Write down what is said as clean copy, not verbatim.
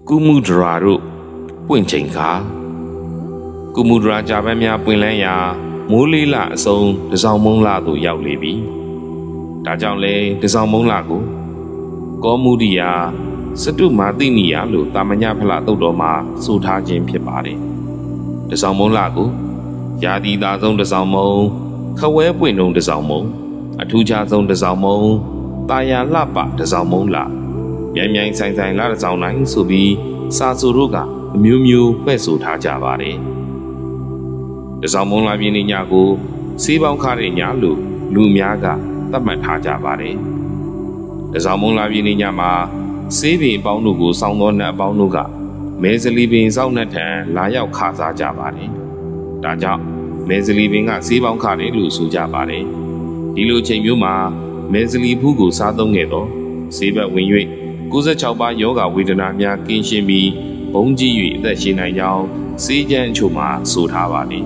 ကုမှုဒရာတို့ပွင့်ချိန်ခါကုမှုဒရာဂျာပန်းများပွင့်လန်းရာမိုးလေးလအစုံတစောင်းမုံလာသို့ရောက်လေပြီဒါကြောင့်လဲတစောင်းမုံလာကိုကောမှုရိယာစတုမာတိနိယလို့တာမညဖလသုတ်တော်မှာဆိုထားခြင်းဖြစ်ပါတယ်တစောင်းမုံလာကိုယာတိသာဆုံးတစောင်းမုံခဝဲပွင့်တုံးတစောင်းမုံအထူးခြားဆုံးတစောင်းမုံတာယာလှပတစောင်းမုံလာမြိုင်မြိုင်ဆိုင်ဆိုင်လာတစောင်းနိုင်ဆိုပြီးစာဆိုတို့ကအမျိုးမျိုးပဲ့ဆိုထားကြပါတယ်တစောင်းမုံလာပြင်းညကိုစေးပေါင်းခါတဲ့ညလို့လူများကသတ်မှတ်ထားကြပါတယ်တစောင်းမုံလာပြင်းညမှာစေးပင်အပေါင်းတို့ကိုစောင်းသောနတ်အပေါင်းတို့ကမဲဇလီပင်စောင်းနှက်ထံလာရောက်ခါစားကြပါတယ်ဒါကြောင့်မဲဇလီပင်ကစေးပေါင်းခါတယ်လို့ဆိုကြပါတယ်ဒီလိုချိန်မျိုးမှာမဲဇလီဖူးကိုစားသုံးခဲ့တော့စေးဘက်ဝင်၍96ပါးယောဂဝေဒနာများကင်းရှင်းပြီးဘုံကြီး၍အသက်ရှင်နိုင်ကြောင်းစေးကျမ်းအချို့မှာဆိုထားပါတယ်